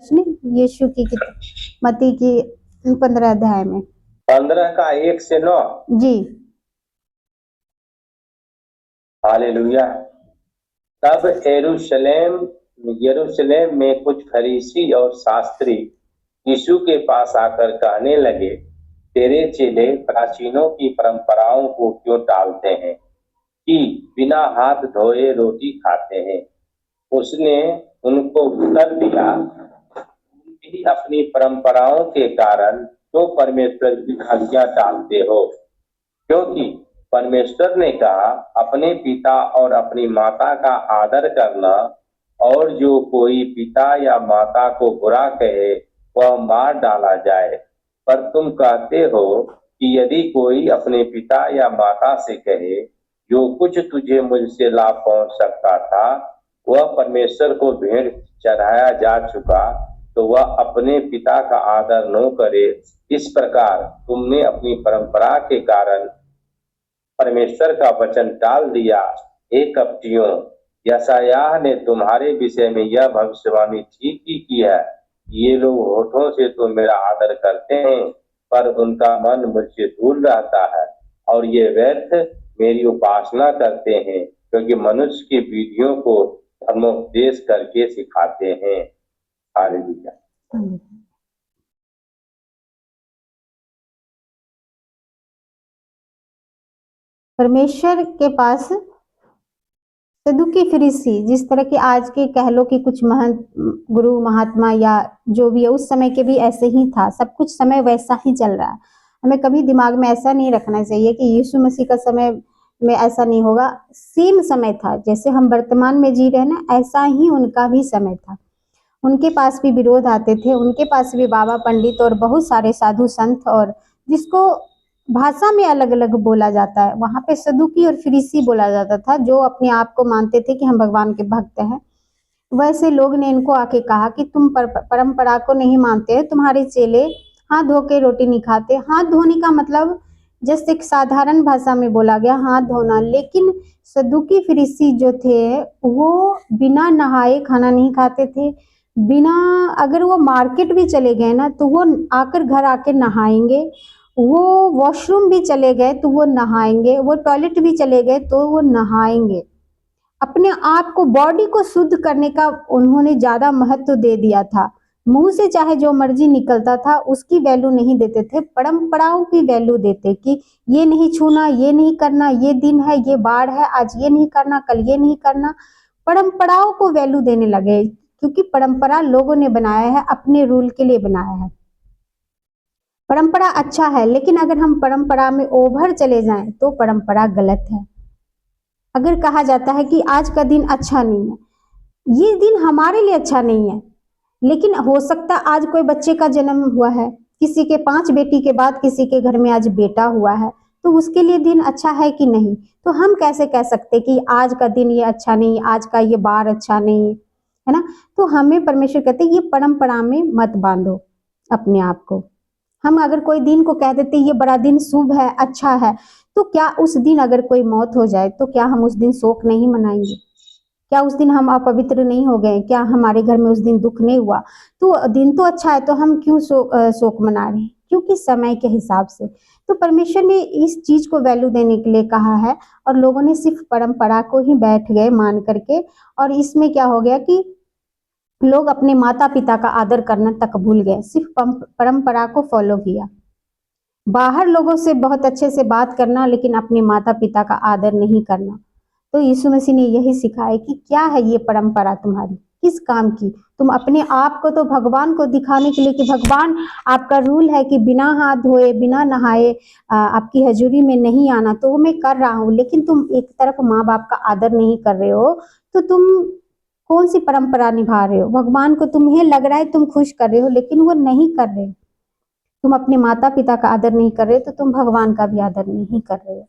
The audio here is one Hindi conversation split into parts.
यीशु की मत्ती की 15 अध्याय में 15 का 1 से 9। जी। हालेलुया। तब यरूशलेम में कुछ फरीसी और शास्त्री यीशु के पास आकर कहने लगे, तेरे चेले प्राचीनों की परंपराओं को क्यों टालते हैं कि बिना हाथ धोए रोटी खाते हैं। उसने उनको उत्तर दिया, तुम भी अपनी परंपराओं के कारण क्यों परमेश्वर की आज्ञा टालते हो। क्योंकि परमेश्वर ने कहा, अपने पिता और अपनी माता का आदर करना, और जो कोई पिता या माता को बुरा कहे वह मार डाला जाए। पर तुम कहते हो कि यदि कोई अपने पिता या माता से कहे, जो कुछ तुझे मुझसे लाभ पहुंच सकता था वह परमेश्वर को भेंट चढ़ाया जा चुका, तो वह अपने पिता का आदर न करे। इस प्रकार तुमने अपनी परंपरा के कारण परमेश्वर का वचन टाल दिया। हे कपटियों, यशायाह ने तुम्हारे विषय में यह भविष्यवाणी ठीक ही की है। ये लोग होठों से तो मेरा आदर करते हैं, पर उनका मन मुझसे दूर रहता है, और ये व्यर्थ मेरी उपासना करते हैं, क्योंकि मनुष्य की विधियों को धर्मोपदेश करके सिखाते हैं। हालेलुया। परमेश्वर के पास सदुकी फरीसी, जिस तरह के आज के कह लो कि कुछ महंत गुरु महात्मा या जो भी है, उस समय के भी ऐसे ही था। सब कुछ समय वैसा ही चल रहा है। हमें कभी दिमाग में ऐसा नहीं रखना चाहिए कि यीशु मसीह का समय में ऐसा नहीं होगा। सेम समय था, जैसे हम वर्तमान में जी रहे हैं ना, ऐसा ही उनका भी समय था। उनके पास भी विरोध आते थे, उनके पास भी बाबा पंडित और बहुत सारे साधु संत, और जिसको भाषा में अलग अलग बोला जाता है। वहां पे सदुकी और फरीसी बोला जाता था, जो अपने आप को मानते थे कि हम भगवान के भक्त हैं। वैसे लोग ने इनको आके कहा कि तुम परंपरा को नहीं मानते, तुम्हारे चेले हाथ धो के रोटी नहीं खाते। हाथ धोने का मतलब जैसे एक साधारण भाषा में बोला गया हाथ धोना, लेकिन सदुकी फरीसी जो थे वो बिना नहाए खाना नहीं खाते थे। बिना, अगर वो मार्केट भी चले गए ना तो वो आकर घर आके नहाएंगे। वो वॉशरूम भी चले गए तो वो नहाएंगे। वो टॉयलेट भी चले गए तो वो नहाएंगे। अपने आप को, बॉडी को शुद्ध करने का उन्होंने ज्यादा महत्व दे दिया था। मुंह से चाहे जो मर्जी निकलता था उसकी वैल्यू नहीं देते थे, परंपराओं की वैल्यू देते कि ये नहीं छूना, ये नहीं करना, ये दिन है, ये बार है, आज ये नहीं करना, कल ये नहीं करना। परंपराओं को वैल्यू देने लगे, क्योंकि परंपरा लोगों ने बनाया है, अपने रूल के लिए बनाया है। परंपरा अच्छा है, लेकिन अगर हम परंपरा में ओवर चले जाएं तो परंपरा गलत है। अगर कहा जाता है कि आज का दिन अच्छा नहीं है, ये दिन हमारे लिए अच्छा नहीं है, लेकिन हो सकता आज कोई बच्चे का जन्म हुआ है, किसी के 5 बेटी के बाद किसी के घर में आज बेटा हुआ है, तो उसके लिए दिन अच्छा है कि नहीं। तो हम कैसे कह सकते कि आज का दिन ये अच्छा नहीं, आज का ये बार अच्छा नहीं है ना। तो हमें परमेश्वर कहते ये परंपरा में मत बांधो अपने आप को। हम अगर कोई दिन को कह देते ये बड़ा दिन शुभ है, अच्छा है, तो क्या उस दिन अगर कोई मौत हो जाए तो क्या हम उस दिन शोक नहीं मनाएंगे? क्या उस दिन हम अपवित्र नहीं हो गए? क्या हमारे घर में उस दिन दुख नहीं हुआ? तो दिन तो अच्छा है, तो हम क्यों शोक मना रहे हैं? क्योंकि समय के हिसाब से। तो परमेश्वर ने इस चीज को वैल्यू देने के लिए कहा है, और लोगों ने सिर्फ परंपरा को ही बैठ गए मान करके। और इसमें क्या हो गया कि लोग अपने माता पिता का आदर करना तक भूल गए, सिर्फ परंपरा को फॉलो किया। बाहर लोगों से बहुत अच्छे से बात करना, लेकिन अपने माता पिता का आदर नहीं करना। तो यीशु मसीह ने यही सिखाया कि क्या है ये परंपरा तुम्हारी, किस काम की? तुम अपने आप को तो भगवान को दिखाने के लिए कि भगवान आपका रूल है कि बिना हाथ धोए बिना नहाए आपकी हजूरी में नहीं आना, तो वो मैं कर रहा हूँ, लेकिन तुम एक तरफ माँ बाप का आदर नहीं कर रहे हो, तो तुम कौन सी परंपरा निभा रहे हो? भगवान को तुम्हें लग रहा है तुम खुश कर रहे हो, लेकिन वो नहीं कर रहे। तुम अपने माता पिता का आदर नहीं कर रहे, तो तुम भगवान का भी आदर नहीं कर रहे हो।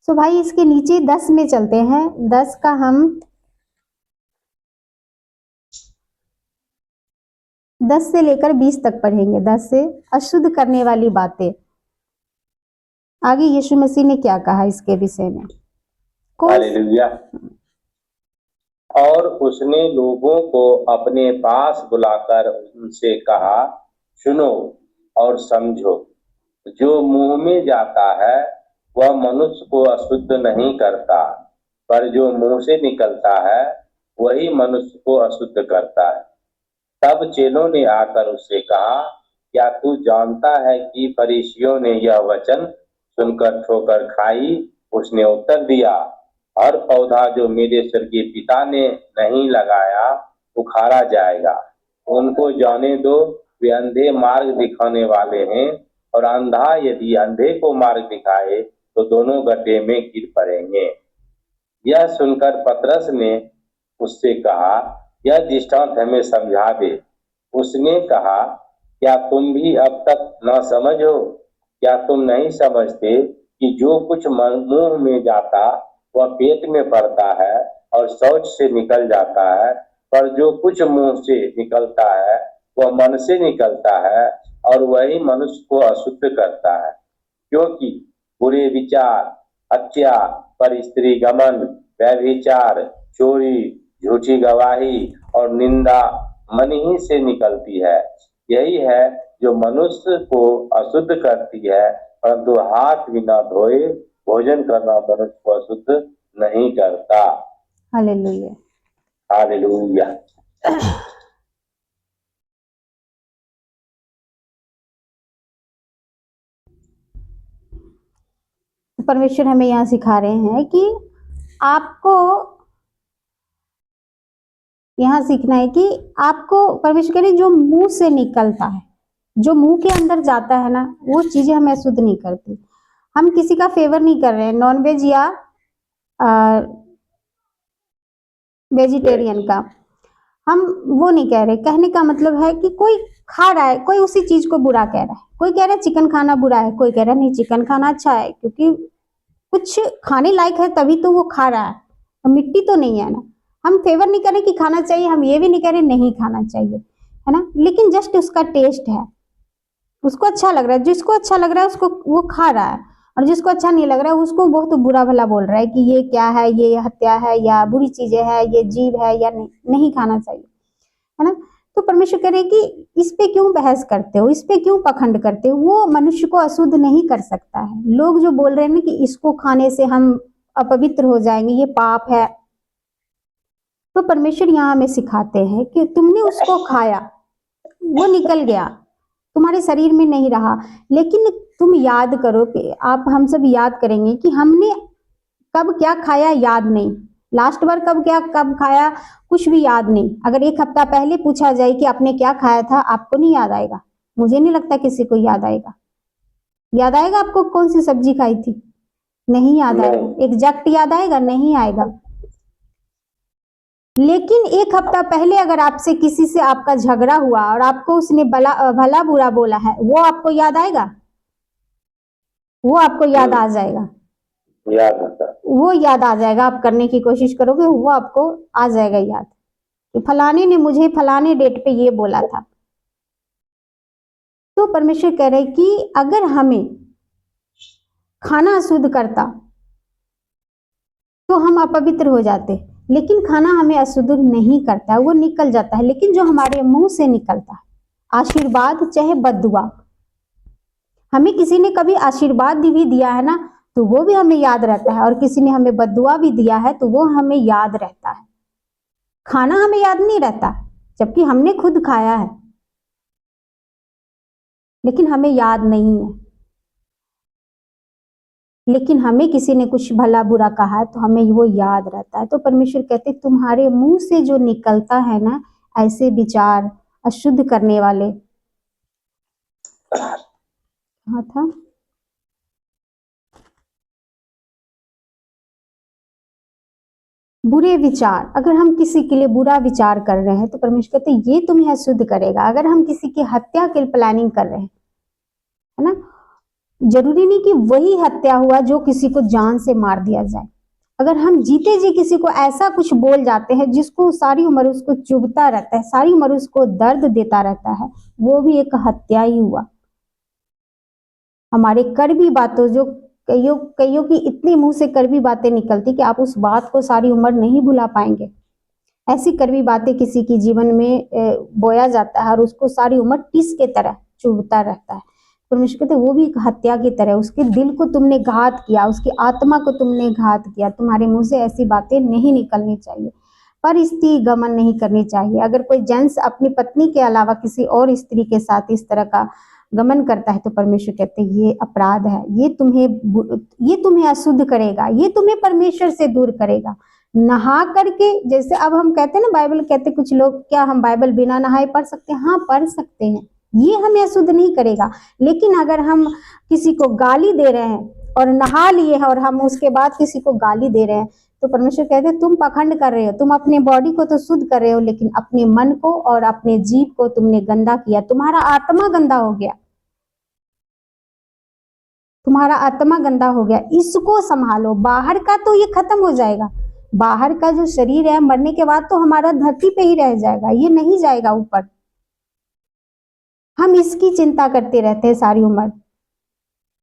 सो भाई इसके नीचे 10 में चलते हैं। 10 का हम 10 से लेकर 20 तक पढ़ेंगे। 10 से अशुद्ध करने वाली बातें। आगे यीशु मसीह ने क्या कहा इसके विषय में? हालेलुया। और उसने लोगों को अपने पास बुलाकर उनसे कहा, सुनो और समझो, जो मुंह में जाता है वह मनुष्य को अशुद्ध नहीं करता, पर जो मुंह से निकलता है वही मनुष्य को अशुद्ध करता है। तब चेलों ने आकर उससे कहा, क्या तू जानता है कि फरीसियों ने यह वचन सुनकर ठोकर खाई? उसने उत्तर दिया, हर पौधा जो मेरे स्वर्गीय पिता ने नहीं लगाया उखाड़ा जाएगा। उनको जाने दो, वे अंधे मार्ग दिखाने वाले हैं, और अंधा यदि अंधे को मार्ग दिखाए तो दोनों गड्ढे में गिर पड़ेंगे। यह सुनकर पतरस ने उससे कहा, यह दृष्टांत हमें समझा दे। उसने कहा, क्या तुम भी अब तक न समझ हो? क्या तुम नहीं समझते कि जो कुछ मुंह में जाता वह पेट में पड़ता है और शौच से निकल जाता है, पर जो कुछ मुंह से निकलता है वह मन से निकलता है, और वही मनुष्य को अशुद्ध करता है। क्योंकि बुरे विचार, हत्या, पर स्त्री गमन, व्यभिचार, चोरी, झूठी गवाही और निंदा मन ही से निकलती है। यही है जो मनुष्य को अशुद्ध करती है, परंतु हाथ बिना धोए भोजन करना मनुष्य को अशुद्ध नहीं करता। हालेलुया। हालेलुया। परमेश्वर हमें यहाँ सिखा रहे हैं कि आपको यहाँ सीखना है कि आपको परमेश्वर कह रहे जो मुंह से निकलता है, जो मुंह के अंदर जाता है ना, वो चीजें हमें अशुद्ध नहीं करती। हम किसी का फेवर नहीं कर रहे हैं, नॉनवेज या वेजिटेरियन का, हम वो नहीं कह रहे। कहने का मतलब है कि कोई खा रहा है, कोई उसी चीज को बुरा कह रहा है। कोई कह रहा है चिकन खाना बुरा है, कोई कह रहा है नहीं चिकन खाना अच्छा है, क्योंकि कुछ खाने लायक है तभी तो वो खा रहा है, मिट्टी तो नहीं है ना। हम फेवर नहीं कर रहे कि खाना चाहिए, हम ये भी नहीं कह रहे नहीं खाना चाहिए, है ना, लेकिन जस्ट उसका टेस्ट है, उसको अच्छा लग रहा है, जिसको अच्छा लग रहा है उसको वो खा रहा है, और जिसको अच्छा नहीं लग रहा है उसको बहुत बुरा भला बोल रहा है कि ये क्या है, ये हत्या है या बुरी चीजें है, ये जीव है या नहीं खाना चाहिए, है ना। तो परमेश्वर कह रहे कि इस पे क्यों बहस करते हो, इस पे क्यों पखंड करते हो? वो मनुष्य को अशुद्ध नहीं कर सकता है। लोग जो बोल रहे हैं ना कि इसको खाने से हम अपवित्र हो जाएंगे, ये पाप है, तो परमेश्वर यहाँ हमें सिखाते हैं कि तुमने उसको खाया, वो निकल गया, तुम्हारे शरीर में नहीं रहा, लेकिन तुम याद करो कि आप हम सब याद करेंगे कि हमने कब क्या खाया याद नहीं, लास्ट बार कब खाया कुछ भी याद नहीं। अगर एक हफ्ता पहले पूछा जाए कि आपने क्या खाया था, आपको नहीं याद आएगा। मुझे नहीं लगता किसी को याद आएगा। याद आएगा आपको कौन सी सब्जी खाई थी? नहीं याद आएगा। एग्जैक्ट याद आएगा? नहीं आएगा। लेकिन एक हफ्ता पहले अगर आपसे किसी से आपका झगड़ा हुआ और आपको उसने भला बुरा बोला है, वो आपको याद आएगा? वो आपको याद आ जाएगा, वो याद आ जाएगा। आप करने की कोशिश करोगे, वो आपको आ जाएगा याद कि फलाने ने मुझे फलाने डेट पे ये बोला था। तो परमेश्वर कह रहे कि अगर हमें खाना अशुद्ध करता तो हम अपवित्र हो जाते, लेकिन खाना हमें अशुद्ध नहीं करता, वो निकल जाता है। लेकिन जो हमारे मुंह से निकलता है, आशीर्वाद चाहे बद्दुआ, हमें किसी ने कभी आशीर्वाद भी दिया है ना, तो वो भी हमें याद रहता है, और किसी ने हमें बद्दुआ भी दिया है तो वो हमें याद रहता है। खाना हमें याद नहीं रहता, जबकि हमने खुद खाया है, लेकिन हमें याद नहीं है। लेकिन हमें किसी ने कुछ भला बुरा कहा है तो हमें वो याद रहता है। तो परमेश्वर कहते तुम्हारे मुंह से जो निकलता है ना, ऐसे विचार अशुद्ध करने वाले, हाँ था, बुरे विचार, अगर हम किसी के लिए बुरा विचार कर रहे हैं तो परमेश्वर कहते ये तुम्हें अशुद्ध करेगा। अगर हम किसी की हत्या की प्लानिंग कर रहे हैं, है ना, जरूरी नहीं कि वही हत्या हुआ जो किसी को जान से मार दिया जाए। अगर हम जीते जी किसी को ऐसा कुछ बोल जाते हैं जिसको सारी उम्र उसको चुभता रहता है, सारी उम्र उसको दर्द देता रहता है, वो भी एक हत्या ही हुआ। हमारे कड़वी बातों, जो कईयों की इतनी मुंह से कड़वी बातें निकलती कि आप उस बात को सारी उम्र नहीं भुला पाएंगे। ऐसी कड़वी बातें किसी के जीवन में बोया जाता है और उसको सारी उम्र टिस के तरह चुभता रहता है। परमेश्वर कहते हैं वो भी एक हत्या की तरह, उसके दिल को तुमने घात किया, उसकी आत्मा को तुमने घात किया। तुम्हारे मुंह से ऐसी बातें नहीं निकलनी चाहिए, पर स्त्री गमन नहीं करनी चाहिए। अगर कोई जेंट्स अपनी पत्नी के अलावा किसी और स्त्री के साथ इस तरह का गमन करता है तो परमेश्वर कहते हैं ये अपराध है, ये तुम्हें अशुद्ध करेगा, ये तुम्हें परमेश्वर से दूर करेगा। नहा करके, जैसे अब हम कहते हैं ना, बाइबल कहते कुछ लोग, क्या हम बाइबल बिना नहाए पढ़ सकते हैं? हाँ, पढ़ सकते हैं, ये हमें अशुद्ध नहीं करेगा। लेकिन अगर हम किसी को गाली दे रहे हैं और नहा लिए हैं और हम उसके बाद किसी को गाली दे रहे हैं, तो परमेश्वर कहते हैं तुम पखंड कर रहे हो। तुम अपने बॉडी को तो शुद्ध कर रहे हो, लेकिन अपने मन को और अपने जीव को तुमने गंदा किया। तुम्हारा आत्मा गंदा हो गया, तुम्हारा आत्मा गंदा हो गया। इसको संभालो। बाहर का तो ये खत्म हो जाएगा, बाहर का जो शरीर है मरने के बाद तो हमारा धरती पे ही रह जाएगा, ये नहीं जाएगा ऊपर। हम इसकी चिंता करते रहते हैं सारी उम्र।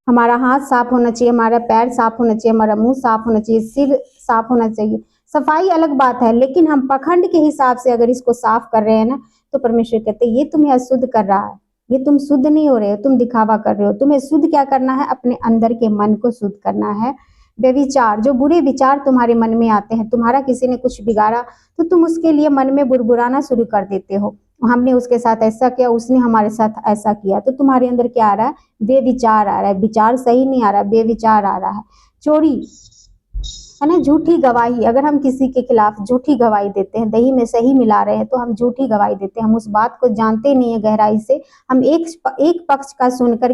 हमारा हाथ साफ होना चाहिए, हमारा पैर साफ होना चाहिए, हमारा मुंह साफ होना चाहिए, सिर साफ होना चाहिए। सफाई अलग बात है, लेकिन हम पखंड के हिसाब से अगर इसको साफ कर रहे हैं ना, तो परमेश्वर कहते हैं ये तुम्हें अशुद्ध कर रहा है, ये तुम शुद्ध नहीं हो रहे हो, तुम दिखावा कर रहे हो। तुम्हें शुद्ध क्या करना है? अपने अंदर के मन को शुद्ध करना है। व्यभिचार, जो बुरे विचार तुम्हारे मन में आते हैं, तुम्हारा किसी ने कुछ बिगाड़ा तो तुम उसके लिए मन में बुरबुराना शुरू कर देते हो। हमने उसके साथ ऐसा किया, उसने हमारे साथ ऐसा किया, तो तुम्हारे अंदर क्या आ रहा है? बेविचार आ रहा है। विचार सही नहीं आ रहा, बेविचार आ रहा है। चोरी है ना, झूठी गवाही। अगर हम किसी के खिलाफ झूठी गवाही देते हैं, दही में सही मिला रहे हैं, तो हम झूठी गवाही देते हैं। हम उस बात को जानते नहीं है गहराई से, हम एक पक्ष का सुनकर